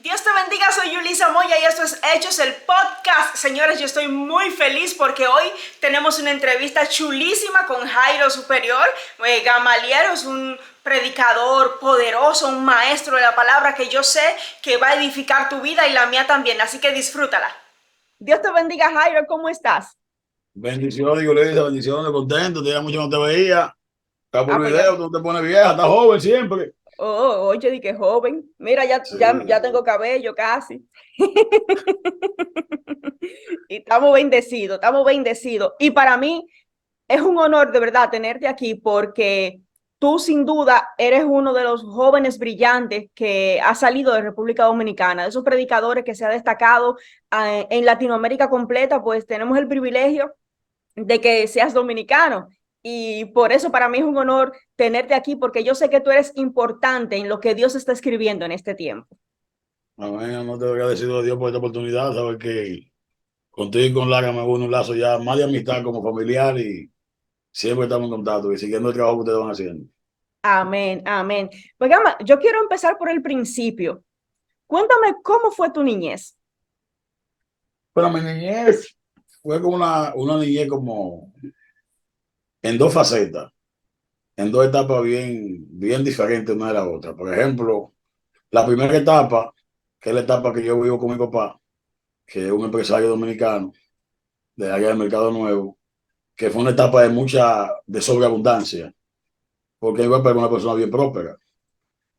Dios te bendiga, soy Yulisa Moya y esto es Hechos, el podcast. Señores, yo estoy muy feliz porque hoy tenemos una entrevista chulísima con Jairo Superior. Gamaliel es un predicador poderoso, un maestro de la palabra que yo sé que va a edificar tu vida y la mía también, así que disfrútala. Dios te bendiga, Jairo, ¿cómo estás? Bendiciones, Iglesia, bendiciones, contento, tenía mucho que no te veía. Está por Ah, pues ya. video, tú te pones vieja, estás joven siempre. Oye, di que joven. Mira, ya Sí. tengo cabello casi. Y estamos bendecidos. Y para mí es un honor de verdad tenerte aquí porque tú sin duda eres uno de los jóvenes brillantes que ha salido de República Dominicana, de esos predicadores que se ha destacado en Latinoamérica completa, pues tenemos el privilegio de que seas dominicano. Y por eso para mí es un honor tenerte aquí porque yo sé que tú eres importante en lo que Dios está escribiendo en este tiempo. Amén, no te voy a decir a Dios por esta oportunidad, sabes que contigo y con Lara me une un lazo ya más de amistad como familiar y siempre estamos en contacto y siguiendo el trabajo que ustedes van haciendo. Amén, amén. Pues Gama, yo quiero empezar por el principio. Cuéntame cómo fue tu niñez. Pero mi niñez fue como una niñez como en dos facetas, en dos etapas bien diferentes una de la otra. Por ejemplo, la primera etapa, que es la etapa que yo vivo con mi papá, que es un empresario dominicano de allá del Mercado Nuevo, que fue una etapa de sobreabundancia, porque iba a ser una persona bien próspera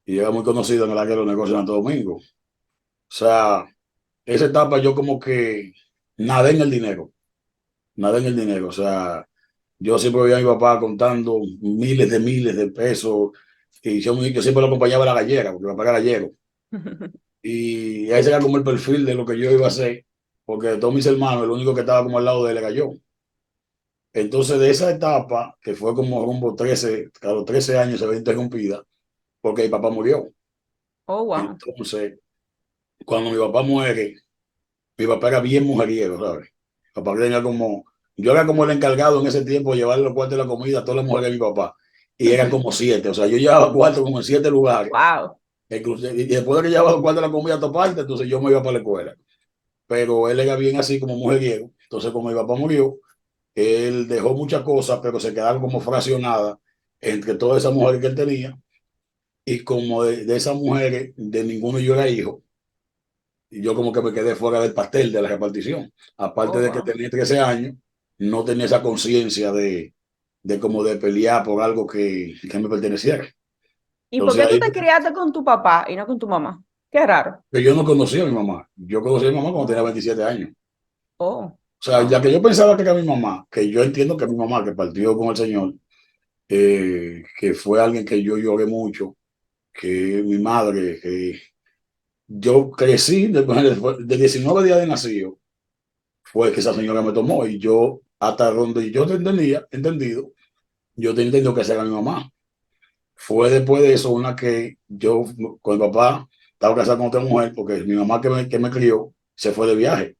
y era muy conocido en el área de los negocios en Santo Domingo. O sea, esa etapa yo como que nadé en el dinero, nadé en el dinero. O sea, yo siempre veía a mi papá contando miles de pesos y yo siempre lo acompañaba a la gallera, porque mi papá era gallero. Y ese era como el perfil de lo que yo iba a hacer, porque de todos mis hermanos, el único que estaba como al lado de él era yo. Entonces, de esa etapa, que fue como rumbo 13 a los 13 años se ve interrumpida, porque mi papá murió. Oh, wow. Entonces, cuando mi papá muere, mi papá era bien mujeriego, ¿sabes? Mi papá tenía como, yo era como el encargado en ese tiempo de llevarle los cuartos de la comida a todas las mujeres de mi papá. Y eran como siete, o sea, yo llevaba cuartos como en siete lugares. Wow. Y después de que llevaba los cuartos de la comida a todas partes, entonces yo me iba para la escuela. Pero él era bien así como mujeriego. Entonces, como mi papá murió, él dejó muchas cosas, pero se quedaron como fraccionadas entre todas esas mujeres que él tenía. Y como de esas mujeres, de ninguno yo era hijo. Y yo como que me quedé fuera del pastel de la repartición. Aparte Oh, de que wow. tenía 13 años, no tenía esa conciencia de como de pelear por algo que me perteneciera. ¿Y por Entonces qué tú ahí te criaste con tu papá y no con tu mamá? Qué raro. que yo no conocía a mi mamá. Yo conocí a mi mamá cuando tenía Oh, 27 años. oh, O sea, ya wow. que yo pensaba que era mi mamá, que yo entiendo que mi mamá, que partió con el Señor, que fue alguien que yo lloré mucho, que mi madre, que yo crecí de 19 días de nacido, fue que esa señora me tomó y yo, hasta donde yo te entendía, entendido, yo tenía entendido que esa era mi mamá. Fue después de eso una que yo, con mi papá, estaba casado con otra mujer, porque mi mamá que me crió se fue de viaje.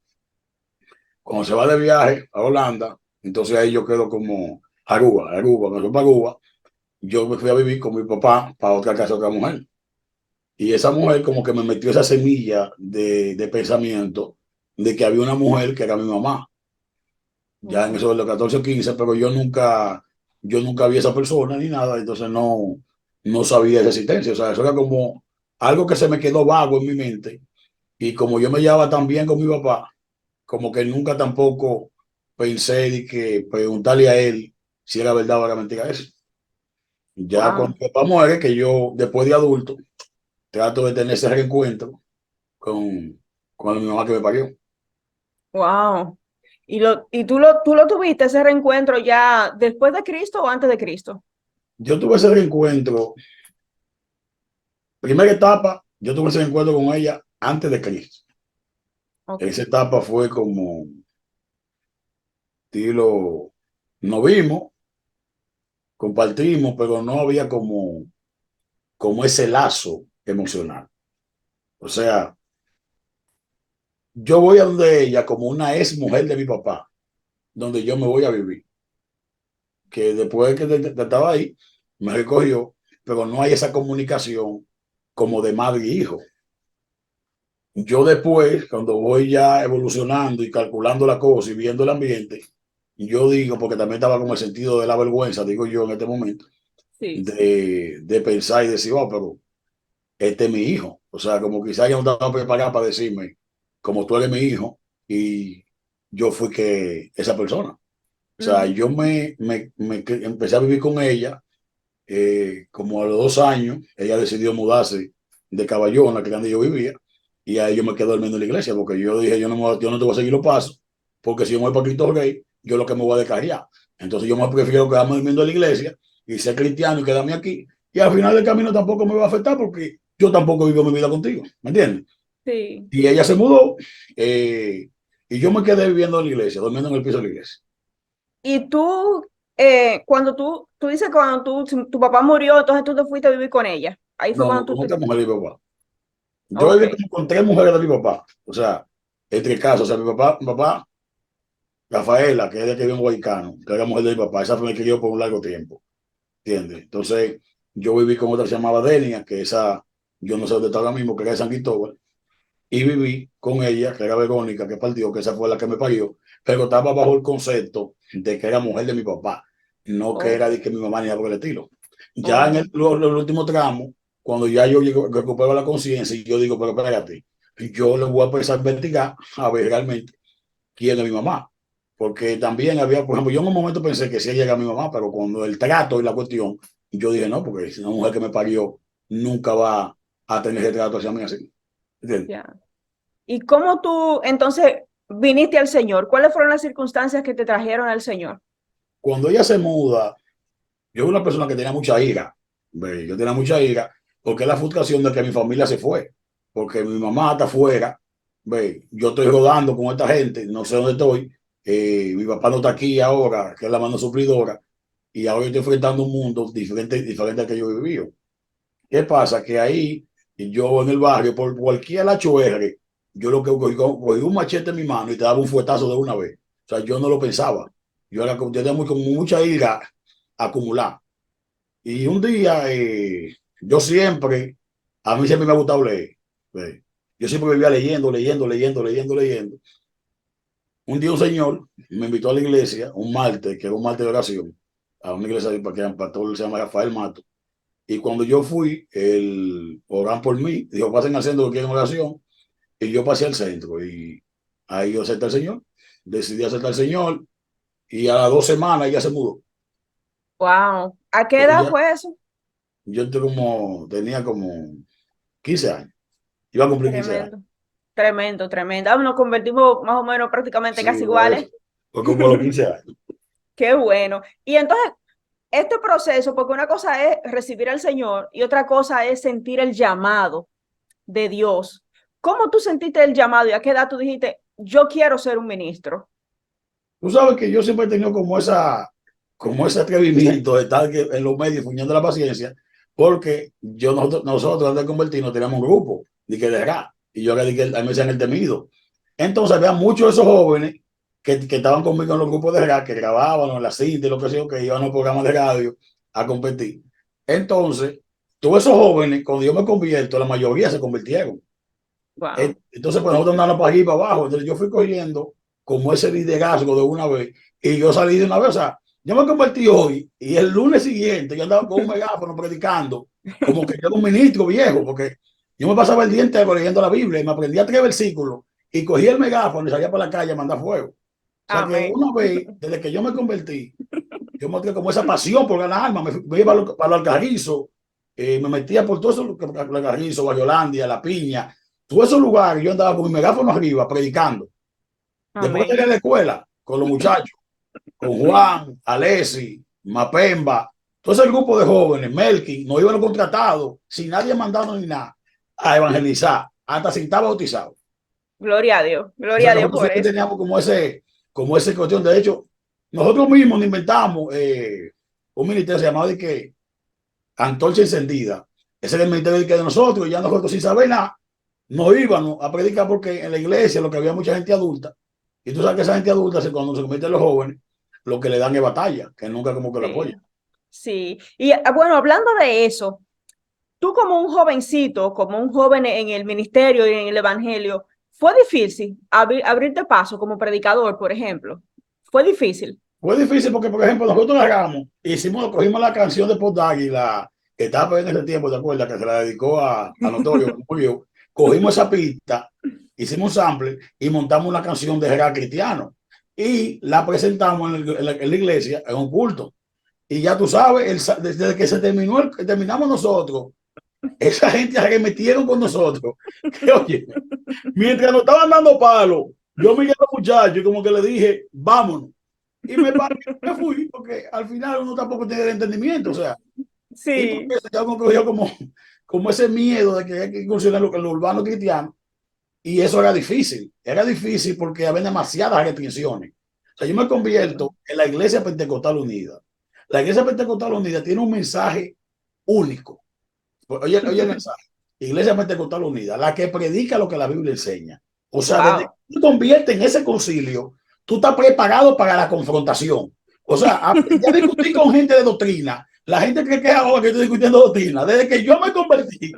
Cuando se va de viaje a Holanda, entonces ahí yo quedo como Aruba, cuando fui para Aruba, yo me fui a vivir con mi papá para otra casa, otra mujer. Y esa mujer como que me metió esa semilla de pensamiento de que había una mujer que era mi mamá, ya en Oh, eso de los 14 o 15, pero yo nunca vi a esa persona ni nada, entonces no sabía de esa existencia. O sea, eso era como algo que se me quedó vago en mi mente. Y como yo me llevaba tan bien con mi papá, como que nunca tampoco pensé de que preguntarle a él si era verdad o era mentira eso. Ya cuando wow. mi papá muere, que yo después de adulto trato de tener ese reencuentro con mi mamá que me parió. Wow. ¿Y tú lo tuviste ese reencuentro ya después de Cristo o antes de Cristo? Yo tuve ese reencuentro, primera etapa, yo tuve ese reencuentro con ella antes de Cristo. Ok. Esa etapa fue como, estilo, nos vimos, compartimos, pero no había como ese lazo emocional. O sea, yo voy a donde ella como una ex mujer de mi papá, donde yo me voy a vivir. Que después que estaba ahí, me recogió, pero no hay esa comunicación como de madre e hijo. Yo después, cuando voy ya evolucionando y calculando la cosa y viendo el ambiente, yo digo, porque también estaba con el sentido de la vergüenza, digo yo en este momento, Sí, sí. de pensar y decir, oh, pero este es mi hijo. O sea, como quizás yo no estaba preparado para decirme, como tú eres mi hijo, y yo fui que esa persona. O sea, Ujú. yo empecé a vivir con ella, como a los 2 años, ella decidió mudarse de Caballona, que es donde yo vivía, y ahí yo me quedé durmiendo en la iglesia, porque yo dije, yo no te voy a seguir los pasos, porque si yo me voy para Cristo Rey, yo lo que me voy a descarriar. Entonces yo me prefiero quedarme durmiendo en la iglesia y ser cristiano y quedarme aquí, y al final del camino tampoco me va a afectar, porque yo tampoco vivo mi vida contigo, ¿me entiendes? Sí. Y ella se mudó, y yo me quedé viviendo en la iglesia, durmiendo en el piso de la iglesia. Y tú, cuando tú dices que cuando tu papá murió, entonces tú te fuiste a vivir con ella. Ahí fue No, cuando no, tú con te... otra mujer de mi papá. Yo Ok, viví como con 3 mujeres de mi papá. O sea, entre casos, o sea, mi papá, Rafaela, que es de que vive en Guaycano, que era mujer de mi papá, esa me crió por un largo tiempo, ¿entiendes? Entonces, yo viví con otra que se llamaba Denia, que esa, yo no sé dónde está ahora mismo, que era de San Cristóbal, y viví con ella, que era Verónica, que partió, que esa fue la que me parió, pero estaba bajo el concepto de que era mujer de mi papá, no que oh, era de que mi mamá ni algo por el estilo. Ya en oh, el último tramo, cuando ya yo llego, recupero la conciencia y yo digo, pero espérate, yo le voy a empezar a investigar a ver realmente quién es mi mamá. Porque también había, por ejemplo, yo en un momento pensé que sí llega mi mamá, pero cuando el trato y la cuestión, yo dije, no, porque si una mujer que me parió nunca va a tener ese trato hacia mí así. ¿Entiendes? ya. ¿Y cómo tú entonces viniste al Señor? ¿Cuáles fueron las circunstancias que te trajeron al Señor? Cuando ella se muda, yo era una persona que tenía mucha ira. ¿Ve? Yo tenía mucha ira porque es la frustración de que mi familia se fue. Porque mi mamá está afuera. ¿Ve? Yo estoy rodando con esta gente, no sé dónde estoy. Mi papá no está aquí ahora, que es la mano suplidora. Y ahora yo estoy enfrentando un mundo diferente al que yo he vivido. ¿Qué pasa? Que ahí, yo en el barrio, por cualquier HOR, yo lo que cogí un machete en mi mano y te daba un fuetazo de una vez. O sea, yo no lo pensaba. Yo tenía con mucha ira acumulada. Y un día, a mí siempre me ha gustado leer. ¿Ve? Yo siempre vivía leyendo. Un día un señor me invitó a la iglesia, un martes, que era un martes de oración, a una iglesia que el pastor se llama Rafael Mato. Y cuando yo fui, el oran por mí, dijo, pasen al centro que quieren oración. Y yo pasé al centro y ahí yo acepté al Señor. Decidí aceptar al Señor y a las 2 semanas ya se mudó. Wow. ¿A qué edad Ella, fue eso? tenía como 15 años. Iba a cumplir 15 años. Tremendo, tremendo, tremendo. Ah, nos convertimos más o menos prácticamente Sí, casi fue iguales. eso. Fue como a los 15 años. Qué bueno. Y entonces, este proceso, porque una cosa es recibir al Señor y otra cosa es sentir el llamado de Dios. ¿Cómo tú sentiste el llamado y a qué edad tú dijiste, yo quiero ser un ministro? Tú sabes que yo siempre he tenido como ese atrevimiento de estar en los medios funcionando la paciencia, porque nosotros antes de convertirnos teníamos un grupo de rap, y yo le dije, a mí me decían el temido. Entonces había muchos de esos jóvenes que estaban conmigo en los grupos de rap, que grababan en la cinta y lo que sea, que iban a los programas de radio a competir. Entonces, todos esos jóvenes, cuando yo me convierto, la mayoría se convirtieron. Wow. Entonces, pues nosotros andamos para aquí y para abajo. Entonces, yo fui cogiendo como ese liderazgo de una vez y yo salí de una vez. O sea, yo me convertí hoy y el lunes siguiente yo andaba con un megáfono predicando, como que yo era un ministro viejo, porque yo me pasaba el día entero leyendo la Biblia y me aprendía 3 versículos y cogía el megáfono y salía por la calle a mandar fuego. O sea, que Amén. una vez, desde que yo me convertí, yo mostré como esa pasión por ganar alma. Me iba para los Alcarrizos, me metía por todos esos Alcarrizos, Guayolandia, La Piña, todos esos lugares. Yo andaba con mi megáfono arriba predicando. Después de Amén. la escuela, con los muchachos, con Juan, Alessi, Mapemba, todo ese grupo de jóvenes, Melky, nos iban contratados, sin nadie mandando ni nada, a evangelizar, hasta sin estar bautizado. O Gloria sea a que Dios nosotros por siempre eso. teníamos como ese cuestión. De hecho, nosotros mismos nos inventamos un ministerio llamado de que Antorcha Encendida. Ese era el ministerio de nosotros, y ya nosotros sin saber nada, nos íbamos a predicar, porque en la iglesia lo que había mucha gente adulta, y tú sabes que esa gente adulta, cuando se convierte en los jóvenes, lo que le dan es batalla, que nunca como que lo Sí, apoyan. sí. Y bueno, hablando de eso, tú como un jovencito, como un joven en el ministerio y en el evangelio, ¿fue difícil abrirte paso como predicador, por ejemplo? ¿Fue difícil? Fue difícil porque, por ejemplo, nosotros agarramos, cogimos la canción de Pop Daddy, la que estaba en ese tiempo, ¿te acuerdas? Que se la dedicó a Notorio, que murió. Cogimos esa pista, hicimos un sample y montamos una canción de Gerard Cristiano y la presentamos en la iglesia, en un culto. Y ya tú sabes, desde que terminamos nosotros, esa gente se metieron con nosotros. Que oye, mientras nos estaban dando palos, yo miré a los muchachos y como que le dije, vámonos. Y me fui, porque al final uno tampoco tiene el entendimiento, o sea, y porque Sí. ya uno cogió como ese miedo de que hay que incursionar lo urbano cristiano, y eso era difícil porque había demasiadas restricciones. O sea, yo me convierto en la Iglesia Pentecostal Unida. La Iglesia Pentecostal Unida tiene un mensaje único. Oye el mensaje. Iglesia Pentecostal Unida, la que predica lo que la Biblia enseña. O sea, desde que Wow. tú te conviertes en ese concilio, tú estás preparado para la confrontación. O sea, ya discutí con gente de doctrina. La gente cree que es ahora que estoy discutiendo doctrina. Desde que yo me convertí,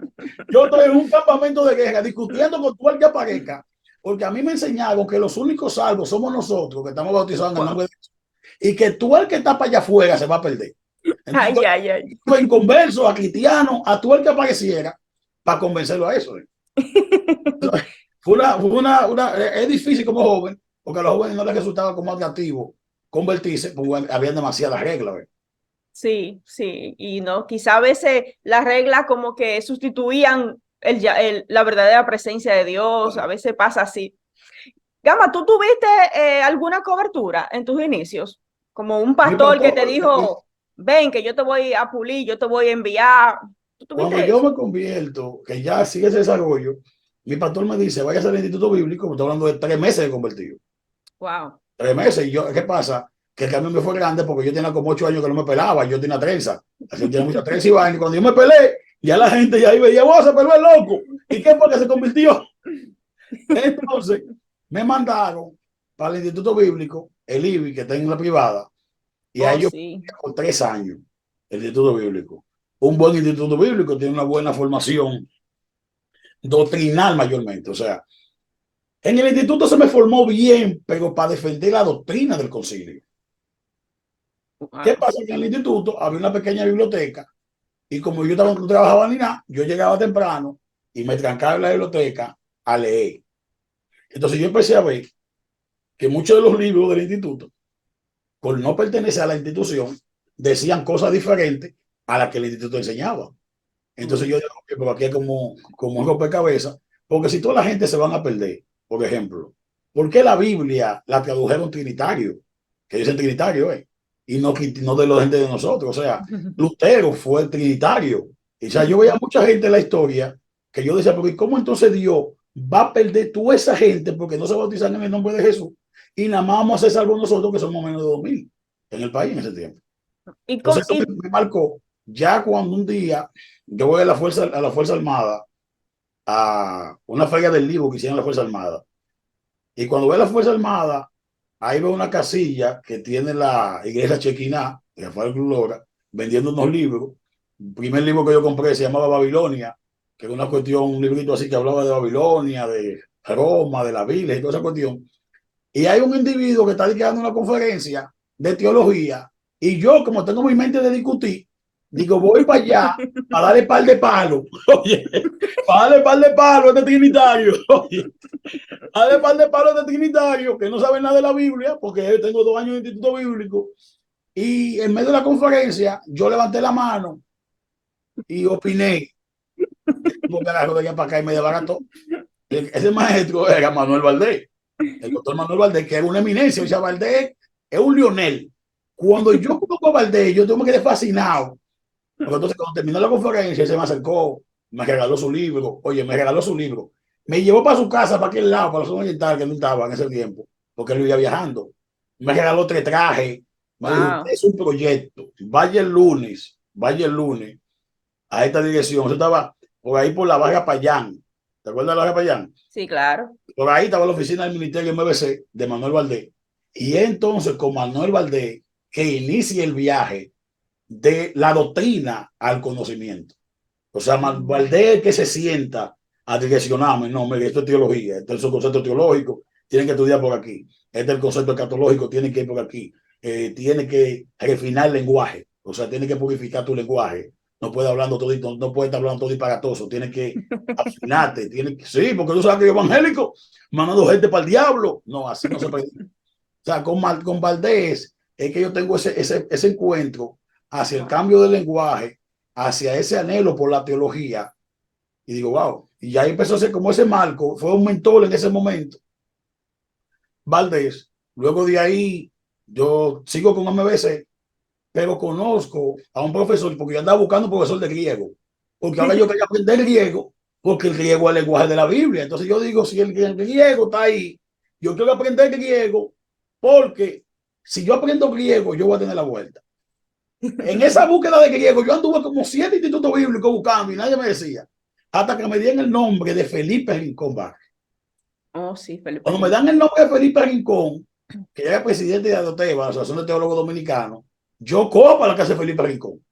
yo estoy en un campamento de guerra discutiendo con todo el que aparezca. Porque a mí me enseñaron que los únicos salvos somos nosotros que estamos bautizados en el nombre de Dios. Y que tú el que está para allá afuera se va a perder. Ay, Entonces, ay, ay. en converso a cristiano, a todo el que apareciera, para convencerlo a eso. Es difícil como joven, porque a los jóvenes no les resultaba como atractivo convertirse, porque había demasiadas reglas. Sí, sí, y no, quizá a veces las reglas como que sustituían la verdadera presencia de Dios, a veces pasa así. Gama, ¿tú tuviste alguna cobertura en tus inicios? Como un Mi pastor que pastor, te dijo, ven, que yo te voy a pulir, yo te voy a enviar. ¿Tú cuando tuviste yo eso? me convierto, que ya sigue ese desarrollo, mi pastor me dice, vaya al Instituto Bíblico, me estoy hablando de 3 meses de convertido. Wow. 3 meses. Y yo, ¿qué pasa? Que el cambio me fue grande porque yo tenía como 8 años que no me pelaba, yo tenía trenza. Así tenía mucha trenza y vaina. Y cuando yo me pelé, ya la gente ya ahí veía, vos se peló el loco. ¿Y qué fue que se convirtió? Entonces, me mandaron para el Instituto Bíblico, el IBI, que está en la privada, y Oh, ahí yo sí. por 3 años, el Instituto Bíblico. Un buen Instituto Bíblico tiene una buena formación doctrinal mayormente. O sea, en el instituto se me formó bien, pero para defender la doctrina del concilio. ¿Qué Wow. pasa? Que en el instituto había una pequeña biblioteca y como yo no trabajaba ni nada, yo llegaba temprano y me trancaba en la biblioteca a leer. Entonces yo empecé a ver que muchos de los libros del instituto, por no pertenecer a la institución, decían cosas diferentes a las que el instituto enseñaba. Entonces yo Mm. digo, okay, pero aquí es como un rompecabezas, porque si toda la gente se van a perder, por ejemplo, ¿por qué la Biblia la tradujeron trinitario? Que dicen trinitario, y no de la gente de nosotros. O sea, Lutero fue trinitario. O sea, yo veía mucha gente en la historia que yo decía, porque ¿cómo entonces Dios va a perder toda esa gente porque no se bautizan en el nombre de Jesús? Y nada más vamos a ser salvos nosotros que somos menos de 2000 en el país en ese tiempo. Y, Entonces con, eso y me marcó ya cuando un día yo voy a la Fuerza Armada, a una feria del libro que hicieron la Fuerza Armada. Y cuando voy a la Fuerza Armada, ahí veo una casilla que tiene la iglesia Chequiná, de Rafael Cruz Lora, vendiendo unos libros. El primer libro que yo compré se llamaba Babilonia, que era una cuestión, un librito así que hablaba de Babilonia, de Roma, de la Biblia y toda esa cuestión. Y hay un individuo que está dando una conferencia de teología y yo, como tengo mi mente de discutir, digo, voy para allá a darle par de palos. Oye, para darle par de palos a este trinitario. Oye, a darle par de palos a este trinitario que no sabe nada de la Biblia, porque yo tengo 2 años de instituto bíblico. Y en medio de la conferencia, yo levanté la mano y opiné. Porque agarró de allá para acá y me desbarató. Ese maestro era Manuel Valdés, el doctor Manuel Valdés, que era una eminencia. O sea, Valdés es un Lionel. Cuando yo conozco a Valdés, yo me quedé fascinado. Porque entonces, cuando terminó la conferencia, se me acercó, me regaló su libro. Oye, me regaló su libro. Me llevó para su casa, para aquel lado, para la zona oriental, que no estaba en ese tiempo, porque él vivía viajando. Me regaló 3 trajes. Me dijo: usted wow. es un proyecto. Vaya el lunes a esta dirección. Yo estaba por ahí por la Barra Payán. ¿Te acuerdas de la Barra Payán? Sí, claro. Por ahí estaba la oficina del Ministerio MBC de Manuel Valdés. Y entonces con Manuel Valdés que inicia el viaje de la doctrina al conocimiento. O sea, Valdés que se sienta a direccionarme, no, mire, esto es teología, esto es un concepto teológico, tienen que estudiar por aquí, este es el concepto escatológico, tienen que ir por aquí, tiene que refinar el lenguaje, o sea, tiene que purificar tu lenguaje, no puede hablando todo, no puede estar hablando todo disparatoso, tiene que afinarte, tiene que, sí, porque tú sabes que evangélico, mandando gente para el diablo, no, así no se puede. O sea, con Valdés es que yo tengo ese encuentro hacia el cambio del lenguaje, hacia ese anhelo por la teología, y digo, wow, y ahí empezó a ser como ese marco, fue un mentor en ese momento, Valdés. Luego de ahí, yo sigo con MBC, pero conozco a un profesor, porque yo andaba buscando un profesor de griego, porque ahora yo quería aprender griego, porque el griego es el lenguaje de la Biblia. Entonces yo digo, si el griego está ahí, yo quiero aprender griego, porque si yo aprendo griego, yo voy a tener la vuelta. En esa búsqueda de griego, yo anduve como 7 institutos bíblicos buscando y nadie me decía, hasta que me dieron el nombre de Felipe Rincón Barrio. Oh, sí, Felipe Cuando me dan Rincón. el nombre de Felipe Rincón, que era presidente de ADOTEBA, la Asociación de Teólogos Dominicanos, yo cojo para la casa de Felipe Rincón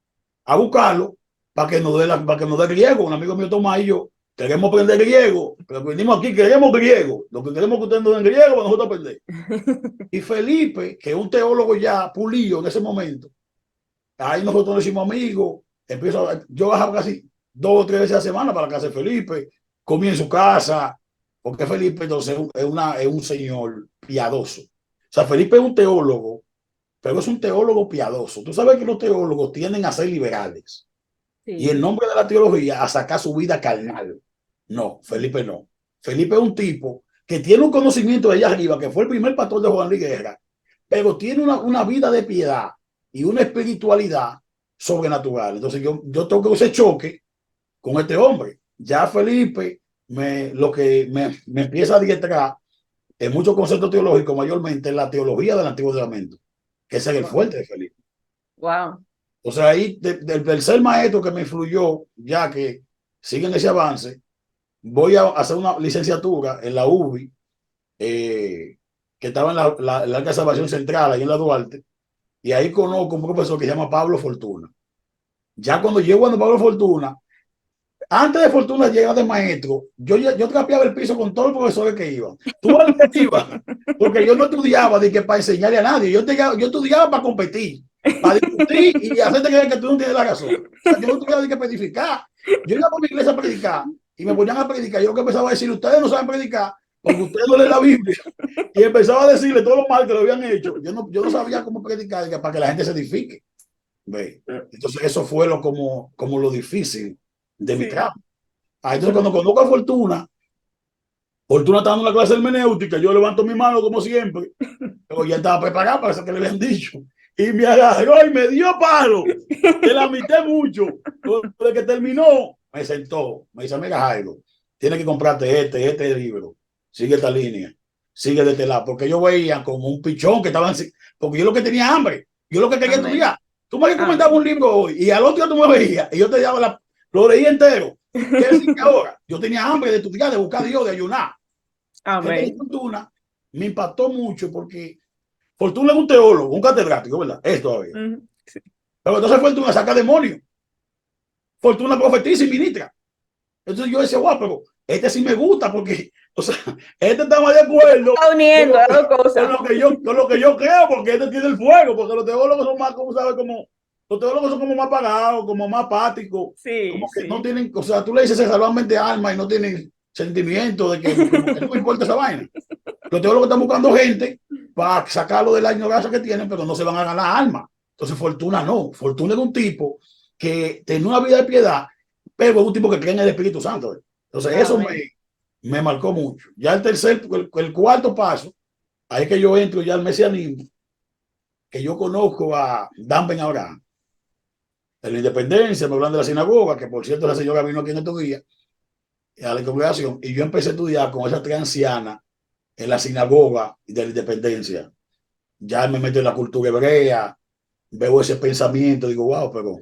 a buscarlo para que nos dé griego. Un amigo mío Tomás y yo queremos aprender griego, pero venimos aquí, queremos griego. Lo que queremos que ustedes nos den griego para nosotros aprender. Y Felipe, que es un teólogo ya pulido en ese momento, ahí nosotros nos hicimos amigos. Yo bajaba casi 2 o 3 veces a la semana para la casa de Felipe, comí en su casa, porque Felipe entonces es un señor piadoso. O sea, Felipe es un teólogo, pero es un teólogo piadoso. Tú sabes que los teólogos tienden a ser liberales y en Sí. nombre de la teología a sacar su vida carnal. No, Felipe no. Felipe es un tipo que tiene un conocimiento de allá arriba, que fue el primer pastor de Juan Luis Guerra, pero tiene una vida de piedad y una espiritualidad sobrenatural. Entonces yo tengo ese choque con este hombre. Ya Felipe lo que me empieza a adiestrar en muchos conceptos teológicos, mayormente en la teología del Antiguo Testamento, que ese es el Wow. fuerte de Felipe. Wow. O sea, ahí del tercer maestro que me influyó, ya que siguen ese avance, voy a hacer una licenciatura en la UBI, que estaba en la Alta Salvación Central, ahí en la Duarte, y ahí conozco un profesor que se llama Pablo Fortuna. Ya cuando llego a Pablo Fortuna, antes de Fortuna llegar de maestro, yo trapeaba el piso con todos los profesores que iban. Tú a lo que iba, porque yo no estudiaba de que para enseñarle a nadie, yo estudiaba para competir, para discutir y hacerte creer que tú no tienes la razón. O sea, yo no estudiaba de que predicar. Yo iba por mi iglesia a predicar y me ponían a predicar. Yo lo que empezaba a decir, ustedes no saben predicar porque ustedes no leen la Biblia. Y empezaba a decirle todo lo mal que lo habían hecho. Yo no sabía cómo predicar para que la gente se edifique. ¿Ve? Entonces eso fue como lo difícil de mi Sí. trabajo. Entonces cuando conozco a Fortuna está dando una clase de hermenéutica, yo levanto mi mano como siempre, pero ya estaba preparado para eso que le habían dicho. Y me agarró y me dio palo. Te la mitad mucho. Desde que terminó, me sentó. Me dice, mira Jairo, tienes que comprarte este libro. Sigue esta línea. Sigue de este lado. Porque yo veía como un pichón que estaban... Porque yo lo que tenía hambre. Yo lo que quería Amén. estudiar. Tú me recomendabas un Amén. libro hoy y al otro día tú me veías y yo te daba lo leí entero. ¿Qué decir que ahora? Yo tenía hambre de estudiar, de buscar a Dios, de ayunar. Entonces, Amén. Fortuna me impactó mucho porque Fortuna es un teólogo, un catedrático, ¿verdad? Es todavía. Sí. Pero entonces Fortuna saca demonios. Fortuna profetiza y ministra. Entonces yo decía, guau, pero este sí me gusta porque, o sea, este está más de acuerdo Está uniendo las dos cosas. con lo que yo creo, porque este tiene el fuego, porque los teólogos son más, como sabes, los teólogos son como más apagados, como más apáticos, Sí, como que no sí. tienen, o sea, tú le dices salvamente alma y no tienen sentimiento de que como que no me importa esa vaina. Los teólogos están buscando gente para sacarlo de la ignorancia que tienen, pero no se van a ganar alma. Entonces, Fortuna no. Fortuna es un tipo que tiene una vida de piedad, pero es un tipo que cree en el Espíritu Santo. Entonces, eso Amén. me marcó mucho. Ya el cuarto paso, ahí es que yo entro ya al mesianismo, que yo conozco a Dan Ben Abraham, de la Independencia, me hablan de la sinagoga, que por cierto la señora vino aquí en estos días, a la congregación, y yo empecé a estudiar con esa tres ancianas en la sinagoga de la Independencia. Ya me meto en la cultura hebrea, veo ese pensamiento, digo, wow, pero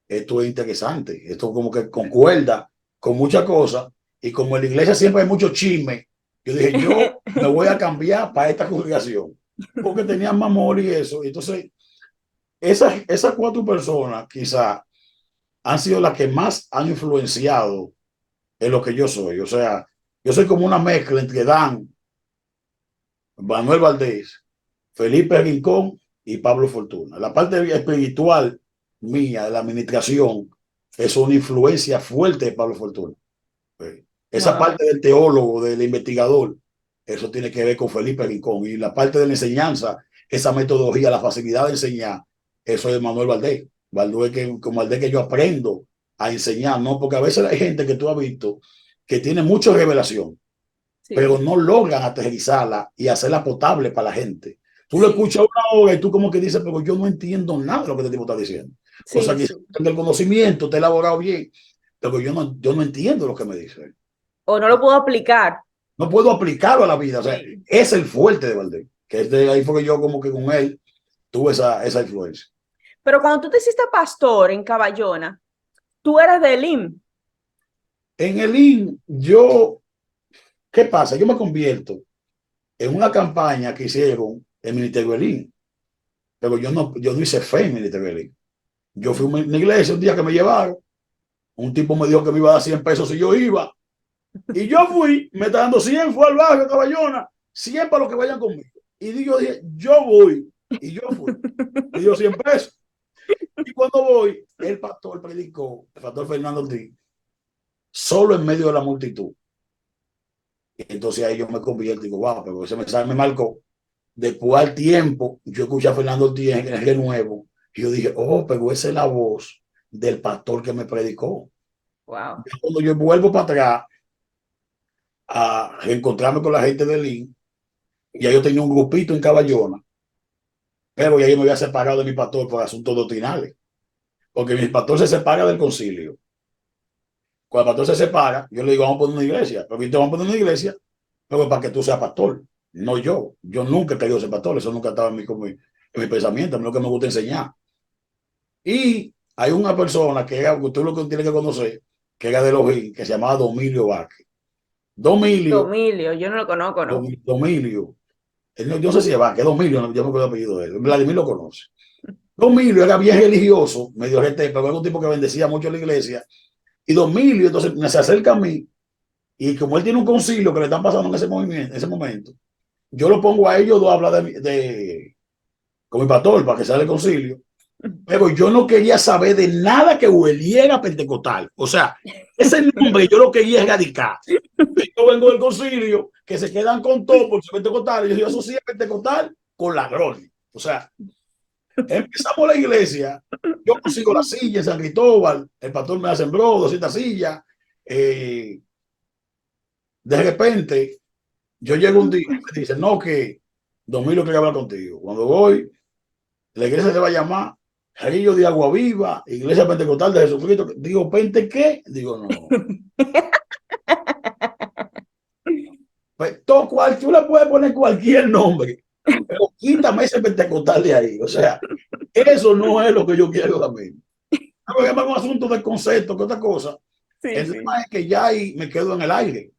esto es interesante, esto como que concuerda con muchas cosas, y como en la iglesia siempre hay mucho chisme, yo dije, yo me voy a cambiar para esta congregación, porque tenían más amor y eso. Entonces, esas 4 personas, quizá, han sido las que más han influenciado en lo que yo soy. O sea, yo soy como una mezcla entre Dan, Manuel Valdés, Felipe Rincón y Pablo Fortuna. La parte espiritual mía de la administración es una influencia fuerte de Pablo Fortuna. Esa Wow. parte del teólogo, del investigador, eso tiene que ver con Felipe Rincón. Y la parte de la enseñanza, esa metodología, la facilidad de enseñar, eso es Manuel Valdés. Valdés que, como Valdés que yo aprendo a enseñar, ¿no? Porque a veces hay gente que tú has visto que tiene mucha revelación, pero Sí, no logran aterrizarla y hacerla potable para la gente. Tú lo sí, escuchas una hora y tú como que dices, pero yo no entiendo nada de lo que este tipo está diciendo. O sea, sí, que sí. el conocimiento te he elaborado bien, pero yo no entiendo lo que me dice. O no lo puedo aplicar. No puedo aplicarlo a la vida. O sea, Sí. es el fuerte de Valdés, que es de ahí fue que yo como que con él tuve esa influencia. Pero cuando tú te hiciste pastor en Caballona, tú eras de Elim. En el IN, yo, ¿qué pasa? Yo me convierto en una campaña que hicieron el Ministerio del IN, pero yo no hice fe en el Ministerio del IN. Yo fui a una iglesia un día que me llevaron, un tipo me dijo que me iba a dar 100 pesos si yo iba, y yo fui, me está dando 100, fue al barrio de Caballona, 100 para los que vayan conmigo. Y yo dije, yo voy, y yo fui, me dio 100 pesos. Y cuando voy, el pastor predicó, el pastor Fernando Ortiz, solo en medio de la multitud. Y entonces ahí yo me convierto y digo, wow, pero ese mensaje me marcó. Después al tiempo, yo escuché a Fernando Ortiz en el Nuevo, y yo dije, oh, pero esa es la voz del pastor que me predicó. Wow. Cuando yo vuelvo para atrás a reencontrarme con la gente de Lin, ya yo tenía un grupito en Caballona, pero ya yo me había separado de mi pastor por asuntos doctrinales, porque mi pastor se separa del concilio. Cuando el pastor se separa, yo le digo, vamos a poner una iglesia, pero te vamos a poner una iglesia, pero para que tú seas pastor, no yo. Yo nunca he querido ser pastor, eso nunca estaba en mi pensamiento, a mí lo que me gusta enseñar. Y hay una persona que era, usted lo que tiene que conocer, que era de los que se llamaba Domilio Vázquez. Domilio, Domilio, yo no lo conozco, ¿no? Domilio, yo no sé si es Vázquez, Domilio, yo me acuerdo el apellido de él, Vladimir lo conoce. Domilio era bien religioso, medio gente, pero era un tipo que bendecía mucho la iglesia. Y Domilio entonces me se acerca a mí. Y como él tiene un concilio que le están pasando en ese movimiento, en ese momento, yo lo pongo a ellos dos a hablar con mi pastor para que salga el concilio. Pero yo no quería saber de nada que hueliera pentecostal. O sea, ese nombre yo lo quería erradicar. Yo vengo del concilio, que se quedan con todo por ser pentecostal. Y yo asocié pentecostal con la gloria. O sea, empezamos la iglesia. Yo consigo la silla en San Cristóbal. El pastor me sembró 200 sillas. De repente, yo llego un día y me dice, no, que Domino quiere hablar contigo. Cuando voy, la iglesia se va a llamar Río de Agua Viva, Iglesia Pentecostal de Jesucristo. Digo, ¿pente qué? Digo, no. Pues, todo cual, tú le puedes poner cualquier nombre, pero quítame ese pentecostal de ahí. O sea, eso no es lo que yo quiero también. Es más un asunto de concepto que otra cosa. Sí, El sí. tema es que ya ahí me quedo en el aire.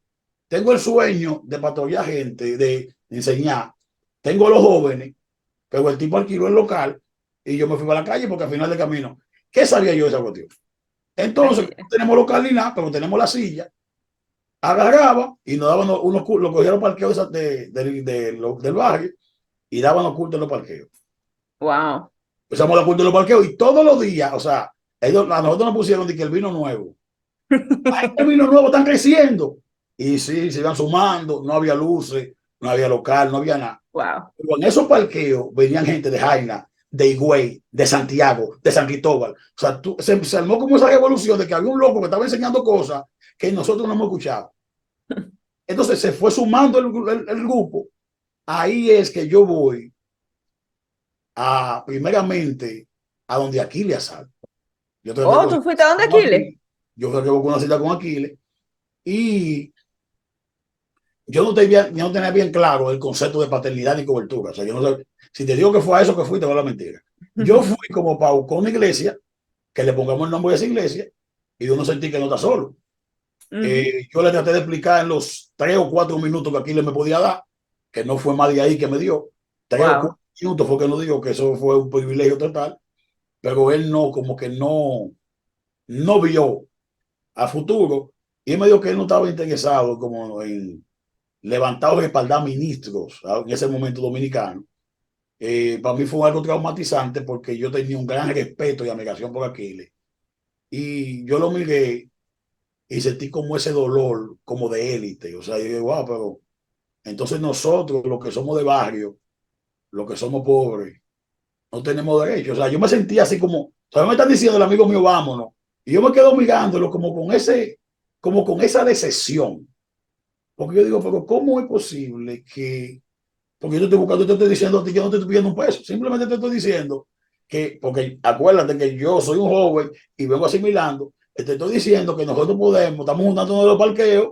Tengo el sueño de patrullar gente, de enseñar. Tengo a los jóvenes, pero el tipo alquiló el local y yo me fui a la calle porque al final del camino, ¿qué sabía yo de esa cuestión? Entonces, Así no es. tenemos local ni nada, pero tenemos la silla, agarraba y nos daban unos cultos, lo cogieron parqueos del barrio y daban los cultos en los parqueos. Wow. Empezamos los cultos en los parqueos y todos los días, o sea, a nosotros nos pusieron de que el vino nuevo, el vino nuevo están creciendo. Y sí, se iban sumando, no había luces, no había local, no había nada. Wow. Pero en esos parqueos venían gente de Jaina, de Higüey, de Santiago, de San Cristóbal. O sea, se armó como esa revolución de que había un loco que estaba enseñando cosas que nosotros no hemos escuchado. Entonces se fue sumando el grupo. Ahí es que yo voy a, primeramente, a donde Aquiles Azar. Yo Oh, ¿tú fuiste a dónde, con Aquiles? Aquiles. Yo creo que voy con una cita con Aquiles. Y yo no tenía bien claro el concepto de paternidad y cobertura. O sea, yo no sé, si te digo que fue a eso que fui, te voy a la mentira. Yo fui como para buscar una iglesia, que le pongamos el nombre de esa iglesia, y yo no sentí que no está solo. Yo le traté de explicar en los 3 o 4 minutos que aquí le me podía dar, que no fue más de ahí que me dio. Tres o Wow. cuatro minutos fue que nos dijo que eso fue un privilegio total, pero él no, como que no no vio a futuro y él me dijo que él no estaba interesado como en levantar o respaldar ministros en ese momento dominicano. Para mí fue algo traumatizante porque yo tenía un gran respeto y admiración por Aquiles. Y yo lo miré y sentí como ese dolor, como de élite. O sea, yo digo, wow, pero entonces nosotros, los que somos de barrio, los que somos pobres, no tenemos derecho. O sea, yo me sentía así como, o sea, me están diciendo el amigo mío, vámonos. Y yo me quedo mirándolo como con esa decepción. Porque yo digo, pero ¿cómo es posible que, porque yo te estoy buscando, te estoy diciendo a ti que no te estoy pidiendo un peso, simplemente te estoy diciendo que, porque acuérdate que yo soy un joven y vengo asimilando, te estoy diciendo que nosotros podemos, estamos juntando de los parqueos,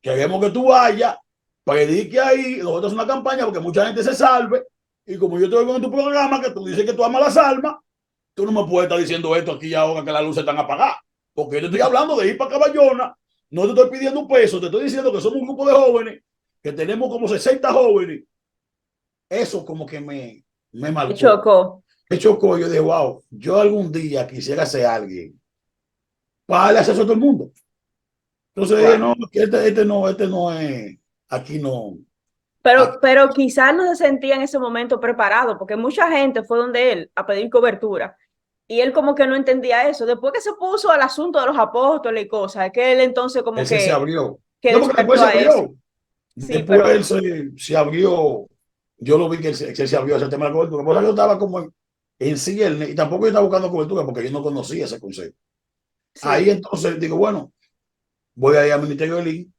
queremos que tú vayas, predique ahí, nosotros hacemos una campaña porque mucha gente se salve, y como yo te oigo en tu programa que tú dices que tú amas las almas, tú no me puedes estar diciendo esto aquí y ahora que las luces están apagadas, porque yo te estoy hablando de ir para Caballona, no te estoy pidiendo un peso, te estoy diciendo que somos un grupo de jóvenes, que tenemos como 60 jóvenes, eso como que me Me marcó, chocó. me chocó, yo dije, wow, yo algún día quisiera ser alguien para darle acceso a todo el mundo. Entonces dije, Wow. no, este no es, aquí no, aquí, Pero quizás no se sentía en ese momento preparado, porque mucha gente fue donde él a pedir cobertura. Y él como que no entendía eso. Después que se puso al asunto de los apóstoles y cosas, es que él entonces como él se que, abrió. que No, porque después despertó se a eso. abrió. Sí, Después él pero se abrió. Yo lo vi que que se abrió ese tema de la cobertura. Por eso yo estaba como en ciernes y tampoco yo estaba buscando cobertura porque yo no conocía ese concepto. Ahí sí. entonces digo, bueno, voy a ir al Ministerio de Lin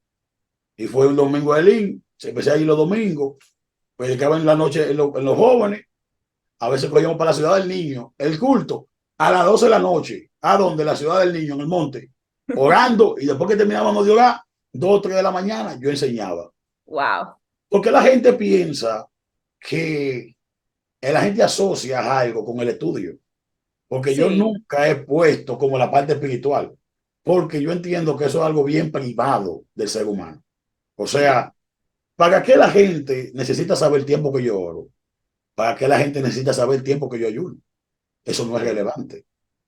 y fue un domingo de Lin. Se empecé a ir los domingos, predicaba en la noche en los jóvenes. A veces cogíamos para la ciudad del niño, el culto, a las 12 de la noche. ¿A dónde? La ciudad del niño, en el monte. Orando y después que terminábamos de orar, 2 o 3 de la mañana, yo enseñaba. Wow. Porque la gente piensa que la gente asocia algo con el estudio, porque yo Sí, nunca he puesto como la parte espiritual, porque yo entiendo que eso es algo bien privado del ser humano. O sí, sea, ¿para qué la gente necesita saber el tiempo que yo oro? ¿Para qué la gente necesita saber el tiempo que yo ayuno? Eso no es sí, relevante.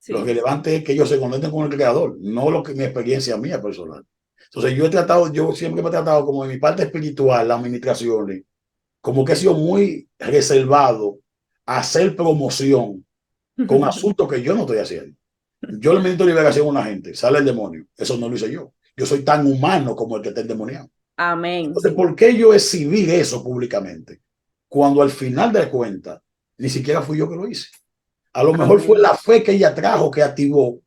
Lo sí. relevante es que ellos se conecten con el creador, no lo que mi experiencia mía personal. Entonces yo he tratado, yo siempre me he tratado como en mi parte espiritual, las administraciones, como que he sido muy reservado a hacer promoción con asuntos que yo no estoy haciendo. Yo le ministro liberación a una gente, sale el demonio. Eso no lo hice yo. Yo soy tan humano como el que está endemoniado. Amén. Entonces, ¿por qué yo exhibir eso públicamente? Cuando al final de cuentas, ni siquiera fui yo que lo hice. A lo mejor fue Amén. la fe que ella trajo que activó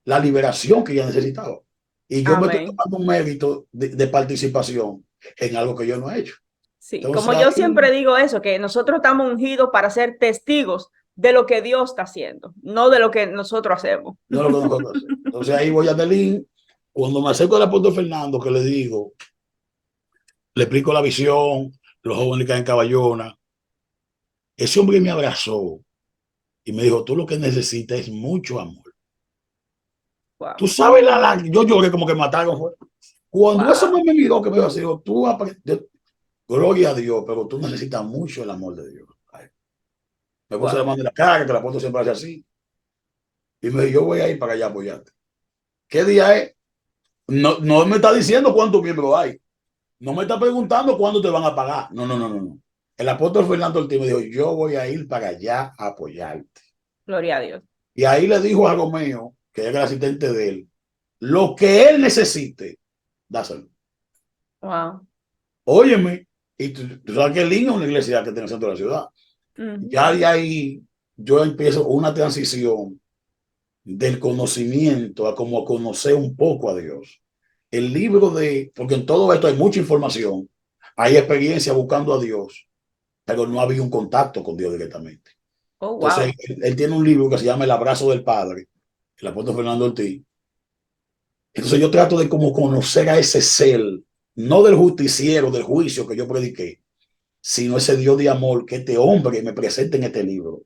la liberación que ella necesitaba. Y yo me estoy Amén. tomando un mérito de participación en algo que yo no he hecho. Sí, como Entonces yo ahí siempre digo eso, que nosotros estamos ungidos para ser testigos de lo que Dios está haciendo, no de lo que nosotros hacemos. no lo conozco nosotros hacer. Entonces ahí voy a Delín. Cuando me acerco al apóstol Fernando, que le digo, le explico la visión, los jóvenes que hay en Caballona. Ese hombre me abrazó y me dijo, tú lo que necesitas es mucho amor. Tú Wow, sabes, yo lloré como que mataron. Fue. Cuando eso wow, me miró, que me dijo así, digo, gloria a Dios, pero tú necesitas mucho el amor de Dios. Ay, me puse la wow. mano en la cara, que la foto siempre hace así. Y me dijo, yo voy a ir para allá a apoyarte. ¿Qué día es? No, no me está diciendo cuántos miembros hay. No me está preguntando cuándo te van a pagar. No, no, no, no, no. El apóstol Fernando Ortiz me dijo, yo voy a ir para allá a apoyarte. Gloria a Dios. Y ahí le dijo a Romeo, que era el asistente de él, lo que él necesite, dáselo. Wow. Óyeme, y tú sabes que el Lin es una iglesia que tiene el centro de la ciudad. Ujú. Ya de ahí yo empiezo una transición del conocimiento a como conocer un poco a Dios. El libro porque en todo esto hay mucha información, hay experiencia buscando a Dios, pero no había un contacto con Dios directamente. Oh, Entonces, wow. él tiene un libro que se llama El abrazo del Padre, el apóstol Fernando Ortiz. Entonces yo trato de como conocer a ese ser, no del justiciero, del juicio que yo prediqué, sino ese Dios de amor que este hombre me presenta en este libro.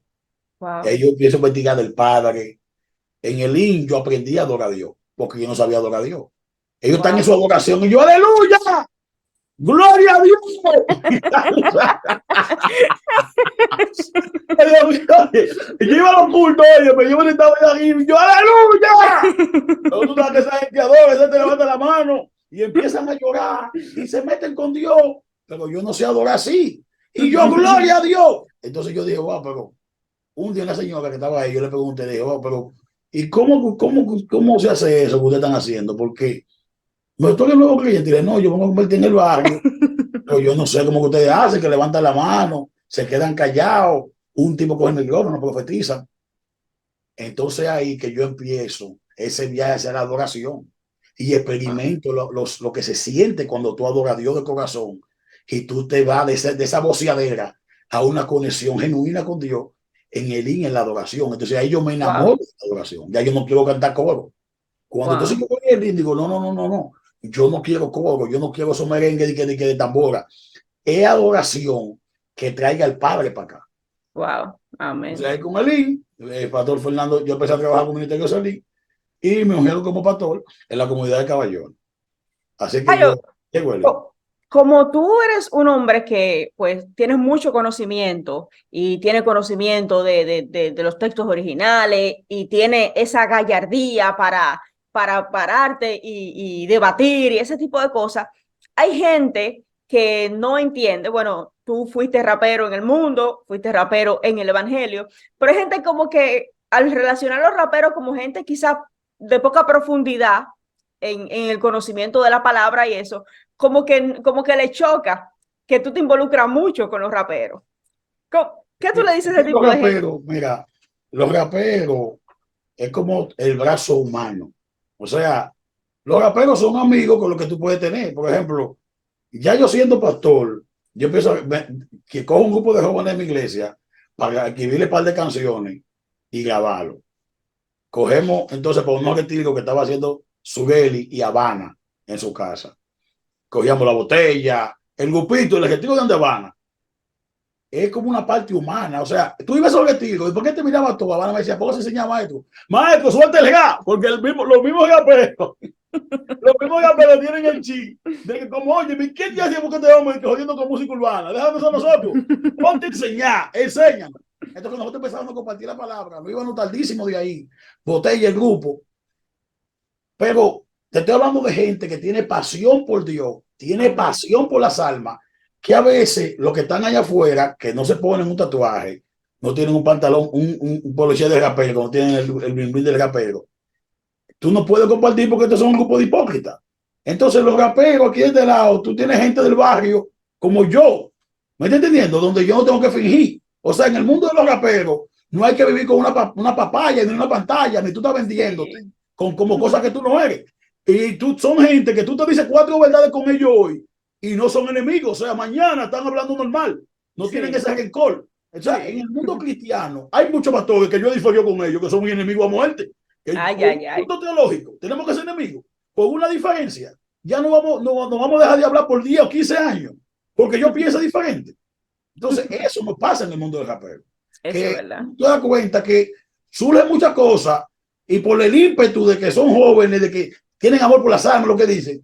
Wow. Yo empiezo a investigar del Padre. En el IN yo aprendí a adorar a Dios, porque yo no sabía adorar a Dios. Ellos están en Wow. su adoración y yo, aleluya. ¡Gloria a Dios! Y yo iba a los cultos, oye, pero yo me estaba ahí, y yo, ¡aleluya! Pero tú sabes que esa gente adora, esa te levanta la mano y empiezan a llorar y se meten con Dios, pero yo no sé adorar así. Y yo, ¡gloria a Dios! Entonces yo dije, wow, pero un día una señora que estaba ahí, yo le pregunté, dije, wow, pero ¿y cómo se hace eso que ustedes están haciendo? Porque no estoy en nuevo creyente. Y dije, no, yo me voy a convertir en el barrio. Pero yo no sé cómo que ustedes hacen, que levantan la mano, se quedan callados, un tipo coge el micrófono, profetiza. Entonces ahí que yo empiezo ese viaje hacia la adoración y experimento lo que se siente cuando tú adoras a Dios de corazón y tú te vas de esa voceadera a una conexión genuina con Dios en la adoración. Entonces ahí yo me enamoro Wow, de la adoración. Ya yo no quiero cantar coro. Cuando entonces wow, yo voy al digo, no, no, no, no, no. Yo no quiero coro, yo no quiero esos merengue de tambora. Es adoración que traiga al Padre para acá. wow, O sea, amén. ahí con el pastor Fernando, yo empecé a trabajar con el Ministerio de Salí y me ungieron como pastor en la comunidad de Caballón. Así que Ay, yo llego el como tú eres un hombre que pues tienes mucho conocimiento y tiene conocimiento de los textos originales y tiene esa gallardía para pararte y debatir y ese tipo de cosas, hay gente que no entiende, bueno, tú fuiste rapero en el mundo, fuiste rapero en el evangelio, pero hay gente como que al relacionar a los raperos como gente quizá de poca profundidad en el conocimiento de la palabra y eso, como que le choca que tú te involucras mucho con los raperos. ¿Qué tú le dices a ese los tipo de gente? raperos, mira, los raperos es como el brazo humano. O sea, los raperos son amigos con los que tú puedes tener. Por ejemplo, ya yo siendo pastor, yo pienso que cojo un grupo de jóvenes de mi iglesia para escribirle un par de canciones y grabarlo. Cogemos entonces por unos retiros que estaba haciendo Sugeli y Habana en su casa. Cogíamos la botella, el grupito, el retiro de Habana. Es como una parte humana. O sea, tú ibas al retiro y ¿por qué te mirabas tú? Habana me decía, ¿por qué se enseña maestro? Maestro, suelta el gas, porque los mismos raperos, los mismos raperos tienen el chi de que como, oye, ¿qué te hacía porque te vamos jodiendo con música urbana? Déjame ser nosotros. Ponte a enseñar, enséñanos. Entonces nosotros empezamos a compartir la palabra, no íbamos tardísimo de ahí, botella el grupo, pero te estoy hablando de gente que tiene pasión por Dios, tiene Amén. pasión por las almas, que a veces los que están allá afuera, que no se ponen un tatuaje, no tienen un pantalón, un poloché de rapero, no tienen el bling del rapero, tú no puedes compartir porque estos son un grupo de hipócritas. Entonces los raperos aquí de este lado, tú tienes gente del barrio como yo, ¿me estás entendiendo? Donde yo no tengo que fingir. O sea, en el mundo de los raperos no hay que vivir con una papaya ni una pantalla, ni tú estás vendiéndote Sí. con como cosas que tú no eres. Y tú son gente que tú te dices cuatro verdades con ellos hoy y no son enemigos. O sea, mañana están hablando normal, no tienen Sí, ese rencor. O sea, en sí. el mundo cristiano hay muchos pastores que yo he diferido con ellos que son muy enemigos a muerte. Que Ay, por un ay, ay. punto teológico tenemos que ser enemigos. Por una diferencia, ya no vamos a dejar de hablar por 10 o 15 años porque yo pienso diferente. Entonces, eso no pasa en el mundo del rapero. Eso es Que verdad. tú te das cuenta que surgen muchas cosas y por el ímpetu de que son jóvenes, de que tienen amor por las almas, lo que dicen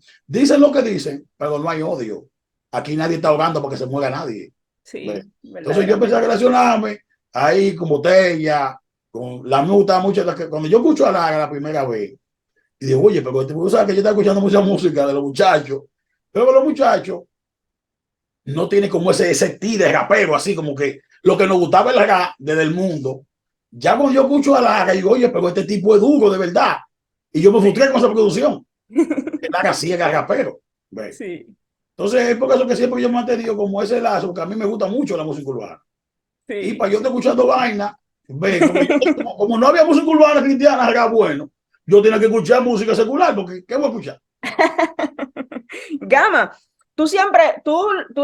lo que dicen, pero no hay odio. Aquí nadie está orando para que se muera nadie. Sí, ¿Ves? Entonces yo empecé a verdaderamente. relacionarme ahí con botella, con la me gusta mucho. Cuando yo escucho a la primera vez, y digo, oye, pero tú sabes que yo estaba escuchando mucha música de los muchachos, pero los muchachos no tiene como ese ti de rapero, así como que lo que nos gustaba el rap desde el mundo. Ya cuando yo escucho a Lara, digo, oye, pero este tipo es duro, de verdad. Y yo me frustré Sí. con esa producción. Lara sí era rapero. ¿Ve? Sí, Entonces, es por eso que siempre yo me he mantenido como ese lazo, porque a mí me gusta mucho la música urbana. Y sí. para yo estar escuchando vaina, ve, como no había música urbana cristiana, era bueno, yo tenía que escuchar música secular, porque ¿qué voy a escuchar? Gama, tú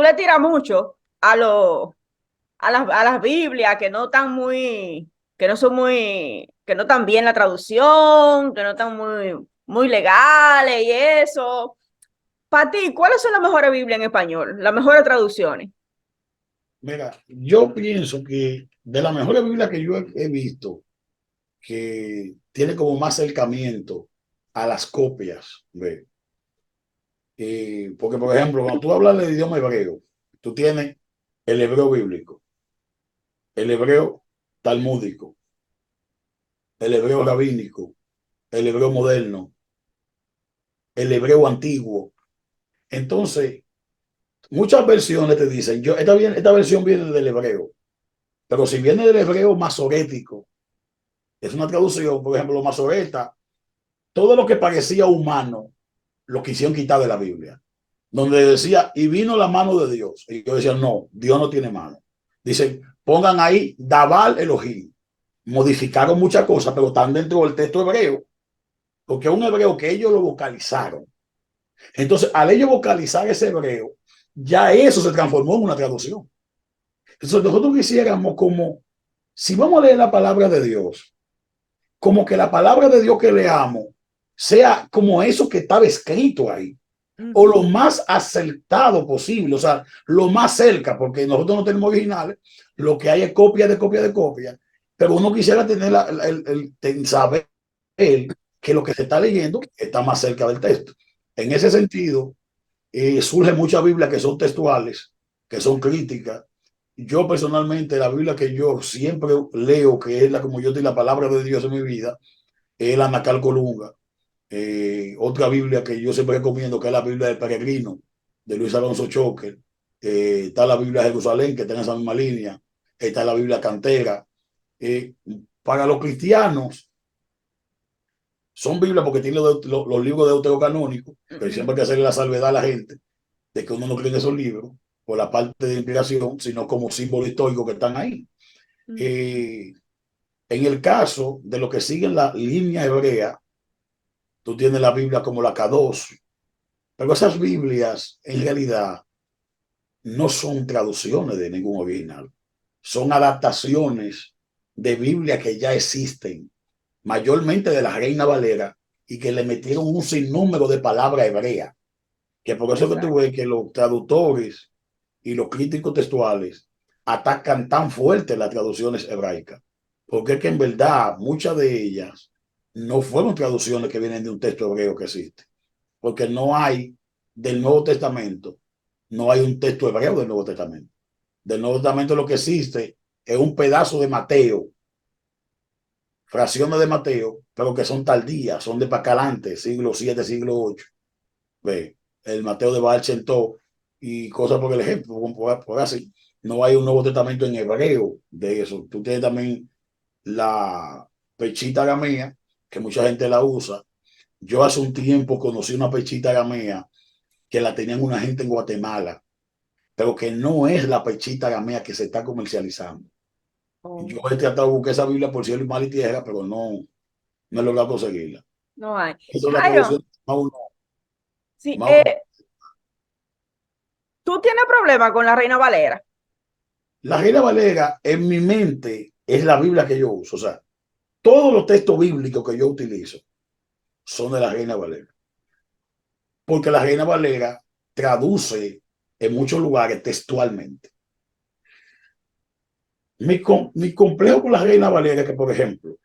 le tiras mucho a las Biblias que no están muy, que no son muy, que no están bien la traducción, que no están muy legales y eso. Para ti, ¿cuáles son las mejores Biblias en español? Las mejores traducciones. Mira, yo pienso que de la mejor Biblia que yo he visto, que tiene como más acercamiento a las copias, ¿ve? Porque, por ejemplo, cuando tú hablas del idioma hebreo, tú tienes el hebreo bíblico, el hebreo talmúdico, el hebreo rabínico, el hebreo moderno, el hebreo antiguo. Entonces, muchas versiones te dicen, esta versión viene del hebreo, pero si viene del hebreo masorético, es una traducción, por ejemplo, los masoretas, todo lo que parecía humano, lo quisieron quitar de la Biblia, donde decía, y vino la mano de Dios. Y yo decía, no, Dios no tiene mano. Dicen, pongan ahí Dabal Elohim. Modificaron muchas cosas, pero están dentro del texto hebreo, porque es un hebreo que ellos lo vocalizaron. Entonces, al ellos vocalizar ese hebreo, ya eso se transformó en una traducción. Entonces, nosotros quisiéramos como, si vamos a leer la palabra de Dios, como que la palabra de Dios que leamos sea como eso que estaba escrito ahí, o lo más acertado posible, o sea, lo más cerca, porque nosotros no tenemos originales, lo que hay es copia de copia de copia, pero uno quisiera tener saber que lo que se está leyendo está más cerca del texto. En ese sentido, surgen muchas Biblias que son textuales, que son críticas. Yo personalmente, la Biblia que yo siempre leo, que es la como yo estoy la palabra de Dios en mi vida, es la Nacal Colunga. Otra Biblia que yo siempre recomiendo, que es la Biblia del Peregrino, de Luis Alonso Choque. Está la Biblia de Jerusalén, que está en esa misma línea. Está la Biblia Cantera. Para los cristianos, son Biblias porque tienen los libros deuterocanónicos, pero siempre hay que hacerle la salvedad a la gente de que uno no cree en esos libros por la parte de inspiración, sino como símbolo histórico que están ahí. En el caso de lo que siguen la línea hebrea, tú tienes la Biblia como la K2, pero esas Biblias en realidad no son traducciones de ningún original, son adaptaciones de Biblia que ya existen, mayormente de la Reina Valera, y que le metieron un sinnúmero de palabras hebreas, que por eso que tú ves que los traductores y los críticos textuales atacan tan fuerte las traducciones hebraicas, porque es que en verdad muchas de ellas no fueron traducciones que vienen de un texto hebreo que existe, porque no hay del Nuevo Testamento, no hay un texto hebreo del Nuevo Testamento. Del Nuevo Testamento lo que existe es un pedazo de Mateo, fracciones de Mateo, pero que son tardías, son de para adelante, siglo 7, siglo 8. Ve, el Mateo de Baal Shemtov y cosas por el ejemplo, por así. No hay un Nuevo Testamento en hebreo de eso. Tú tienes también la pechita aramea, que mucha gente la usa. Yo hace un tiempo conocí una pechita aramea que la tenían una gente en Guatemala, pero que no es la pechita aramea que se está comercializando. Yo he tratado de buscar esa Biblia por cielo y mar y tierra, pero no he logrado conseguirla. No hay. Eso es la Jairo, traducción más sí, más tú tienes problema con la Reina Valera. La Reina Valera en mi mente es la Biblia que yo uso. O sea, todos los textos bíblicos que yo utilizo son de la Reina Valera. Porque la Reina Valera traduce en muchos lugares textualmente. Mi complejo con la Reina Valera es que, por ejemplo,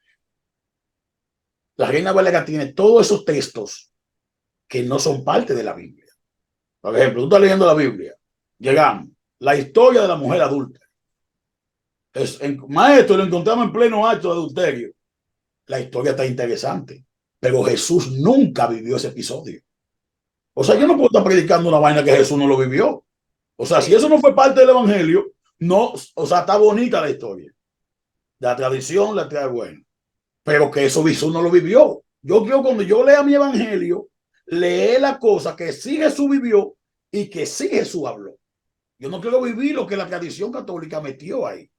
la Reina Valera tiene todos esos textos que no son parte de la Biblia. Por ejemplo, tú estás leyendo la Biblia, llegamos, la historia de la mujer adulta. Maestro, lo encontramos en pleno acto de adulterio. La historia está interesante, pero Jesús nunca vivió ese episodio. O sea, yo no puedo estar predicando una vaina que Jesús no lo vivió. O sea, si eso no fue parte del evangelio, no, o sea, está bonita la historia. La tradición la trae buena, pero que eso Jesús no lo vivió. Yo quiero cuando yo lea mi evangelio, leer la cosa que sí Jesús vivió y que sí Jesús habló. Yo no quiero vivir lo que la tradición católica metió ahí.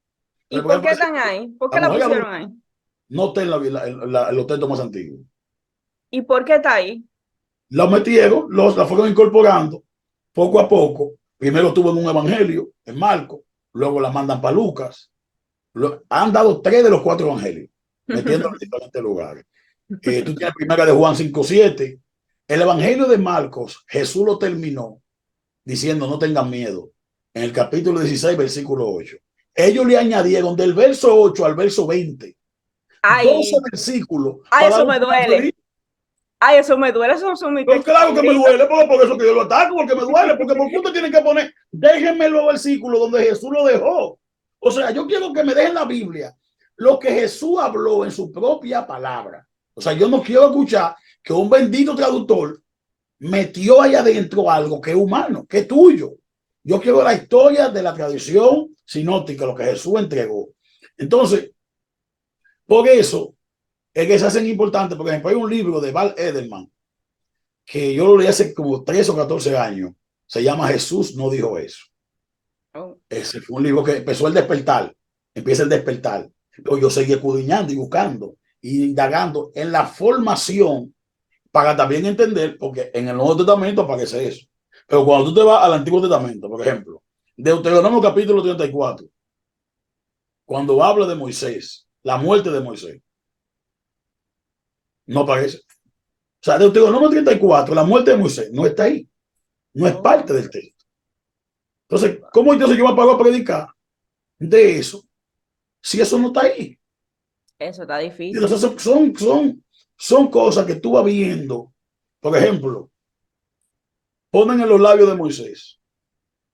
¿Y Por por ejemplo, qué están ahí? ¿Por la qué la mujer pusieron adulta ahí? no está en los textos más antiguos. ¿Y por qué está ahí? La metieron, la fueron incorporando poco a poco. Primero tuvo en un evangelio, en Marcos, luego la mandan para Lucas. Han dado 3 de los 4 evangelios, metiéndolo en diferentes lugares. Tú tienes primera de Juan 5:7. El evangelio de Marcos, Jesús lo terminó diciendo no tengan miedo. En el capítulo 16, versículo 8. Ellos le añadieron del verso 8 al verso 20, 12 Ay, versículos ay, para eso dar un me final duele. feliz. Ay, eso me duele, eso son mis Pero textos claro que me favoritos. duele, por eso que yo lo ataco, porque me duele, porque por qué usted tiene que poner, déjenme los versículos donde Jesús lo dejó. O sea, yo quiero que me dejen la Biblia lo que Jesús habló en su propia palabra. O sea, yo no quiero escuchar que un bendito traductor metió ahí adentro algo que es humano, que es tuyo. Yo quiero la historia de la tradición sinóptica, lo que Jesús entregó. Entonces, por eso es que se hacen importantes. Por ejemplo, hay un libro de Val Edelman que yo lo leí hace como 13 o 14 años. Se llama Jesús no dijo eso. Oh. Ese fue un libro que empezó el despertar. Empieza el despertar. Pero yo seguí escudriñando y buscando y indagando en la formación para también entender, porque en el Nuevo Testamento aparece eso. Pero cuando tú te vas al Antiguo Testamento, por ejemplo, Deuteronomio capítulo 34, cuando habla de Moisés, la muerte de Moisés, no aparece. O sea, Deuteronomio 34, la muerte de Moisés, no está ahí. No es Oh. parte del texto. Entonces, ¿cómo entonces yo me pago a predicar de eso si eso no está ahí? Eso está Entonces, difícil. son cosas que tú vas viendo. Por ejemplo, ponen en los labios de Moisés: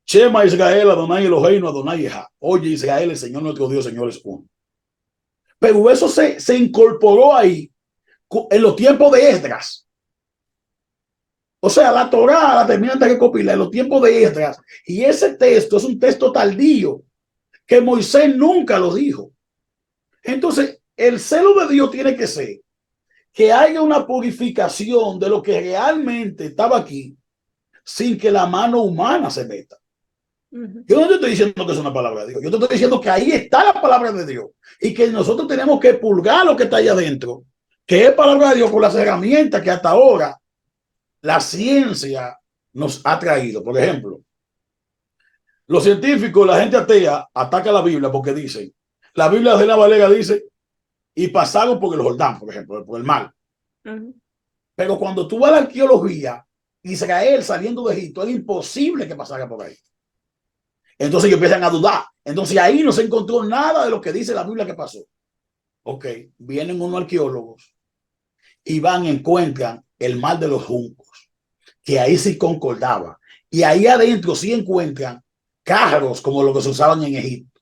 Shema Israel, Adonai Eloheinu, Adonai Ejá. Oye Israel, el Señor nuestro Dios, Señor es uno. Pero eso se incorporó ahí en los tiempos de Esdras. O sea, la Torá la terminan de recopilar en los tiempos de Esdras. Y ese texto es un texto tardío que Moisés nunca lo dijo. Entonces, el celo de Dios tiene que ser que haya una purificación de lo que realmente estaba aquí sin que la mano humana se meta. Yo no te estoy diciendo que es una palabra de Dios. Yo te estoy diciendo que ahí está la palabra de Dios y que nosotros tenemos que purgar lo que está allá adentro, que es palabra de Dios con las herramientas que hasta ahora la ciencia nos ha traído. Por ejemplo, los científicos, la gente atea, ataca la Biblia porque dicen, la Biblia de la Valera dice, y pasaron por el Jordán, por ejemplo, por el mar. Pero cuando tú vas a la arqueología, Israel saliendo de Egipto, es imposible que pasara por ahí. Entonces ellos empiezan a dudar. Entonces ahí no se encontró nada de lo que dice la Biblia que pasó. Ok, vienen unos arqueólogos y van y encuentran el mar de los juncos, que ahí sí concordaba. Y ahí adentro sí encuentran carros como los que se usaban en Egipto.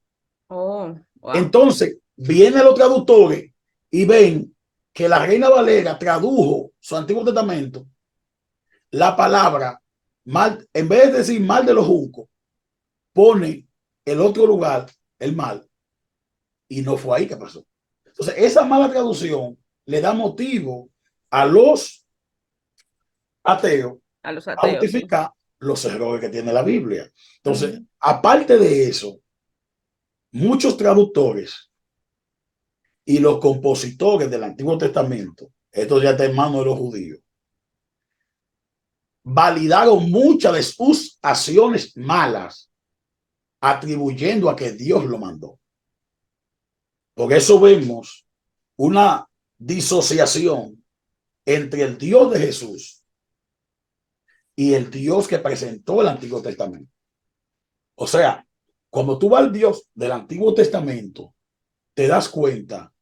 Oh, wow. Entonces vienen los traductores y ven que la Reina Valera tradujo su Antiguo Testamento la palabra mal, en vez de decir mal de los juncos, pone el otro lugar, el mal, y no fue ahí que pasó. Entonces, esa mala traducción le da motivo a los ateos A los a ateos, sí. justificar los errores que tiene la Biblia. Entonces, aparte de eso, muchos traductores y los compositores del Antiguo Testamento, esto ya está en manos de los judíos, validaron muchas de sus acciones malas atribuyendo a que Dios lo mandó. Por eso vemos una disociación entre el Dios de Jesús y el Dios que presentó el Antiguo Testamento. O sea, cuando tú vas al Dios del Antiguo Testamento, te das cuenta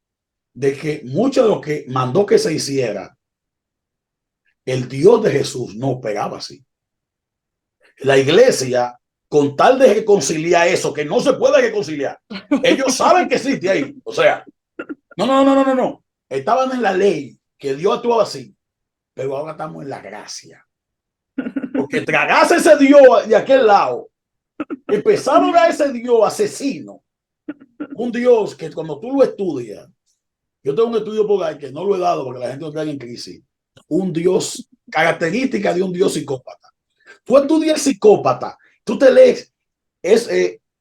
de que mucho de lo que mandó que se hiciera, el Dios de Jesús no operaba así. La iglesia, con tal de reconciliar eso, que no se puede reconciliar, ellos saben que existe ahí. O sea, no. Estaban en la ley, que Dios actuaba así, pero ahora estamos en la gracia. Porque tragase ese Dios de aquel lado, empezaron a ese Dios asesino, un Dios que cuando tú lo estudias, yo tengo un estudio por ahí que no lo he dado porque la gente no cae en crisis, un Dios, característica de un Dios psicópata. Tú estudias el psicópata, tú te lees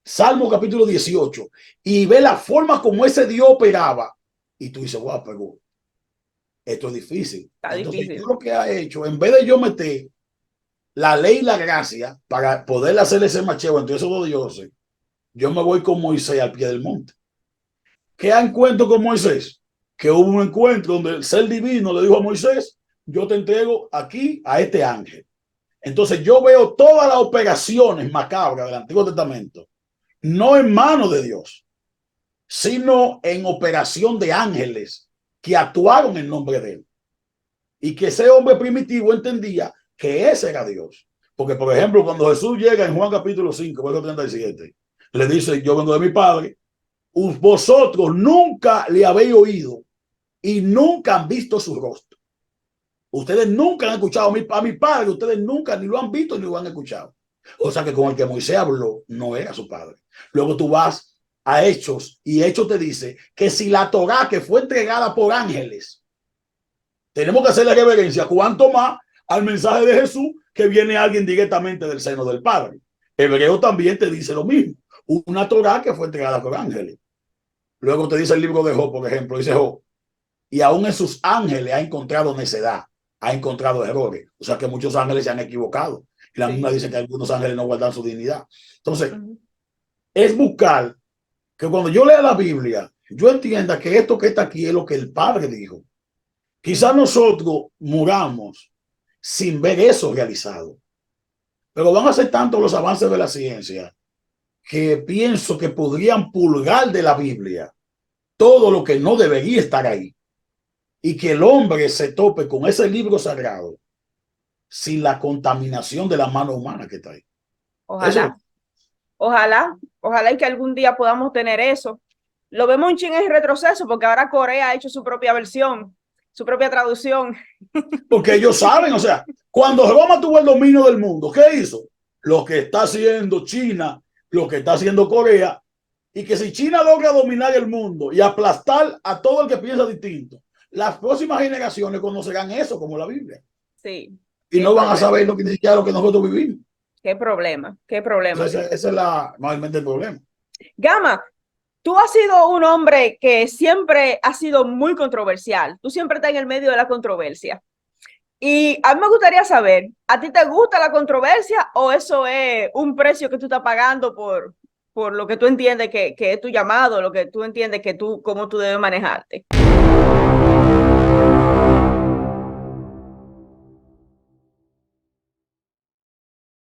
Salmo capítulo 18 y ves la forma como ese Dios operaba y tú dices, wow, pero esto es difícil. Está Entonces yo difícil. lo que he hecho, en vez de yo meter la ley y la gracia para poder hacer ese macheo entre esos dos dioses, yo me voy con Moisés al pie del monte. ¿Qué encuentro con Moisés? Que hubo un encuentro donde el ser divino le dijo a Moisés, yo te entrego aquí a este ángel. Entonces yo veo todas las operaciones macabras del Antiguo Testamento, no en manos de Dios, sino en operación de ángeles que actuaron en nombre de él. y que ese hombre primitivo entendía que ese era Dios. Porque, por ejemplo, cuando Jesús llega en Juan capítulo 5, verso 37, le dice, yo vengo de mi Padre, vosotros nunca le habéis oído y nunca han visto su rostro. Ustedes nunca han escuchado a mi Padre, ustedes nunca ni lo han visto ni lo han escuchado. O sea que con el que Moisés habló no era su padre. Luego tú vas a Hechos y Hechos te dice que si la Torá que fue entregada por ángeles, tenemos que hacerle reverencia cuanto más al mensaje de Jesús, que viene alguien directamente del seno del Padre. Hebreo también te dice lo mismo, una Torá que fue entregada por ángeles. Luego te dice el libro de Job, por ejemplo, dice Job, y aún en sus ángeles ha encontrado necedad, ha encontrado errores. O sea que muchos ángeles se han equivocado. Y la misma dice que algunos ángeles no guardan su dignidad. Entonces, es buscar que cuando yo lea la Biblia, yo entienda que esto que está aquí es lo que el Padre dijo. Quizás nosotros muramos sin ver eso realizado, pero van a ser tantos los avances de la ciencia que pienso que podrían purgar de la Biblia todo lo que no debería estar ahí y que el hombre se tope con ese libro sagrado sin la contaminación de la mano humana que está ahí. Ojalá, ojalá, ojalá y que algún día podamos tener eso. Lo vemos un chin en retroceso porque ahora Corea ha hecho su propia versión, su propia traducción. Porque ellos saben, o sea, cuando Roma tuvo el dominio del mundo, ¿qué hizo? Lo que está haciendo China, lo que está haciendo Corea, y que si China logra dominar el mundo y aplastar a todo el que piensa distinto, las próximas generaciones conocerán eso como la Biblia. Sí. Y no van a saber lo que ni siquiera lo que nosotros vivimos. Qué problema, qué problema. Ese es normalmente el problema. Gama, tú has sido un hombre que siempre ha sido muy controversial. Tú siempre estás en el medio de la controversia. Y a mí me gustaría saber, ¿a ti te gusta la controversia o eso es un precio que tú estás pagando por lo que tú entiendes que es tu llamado, lo que tú entiendes que tú, cómo tú debes manejarte?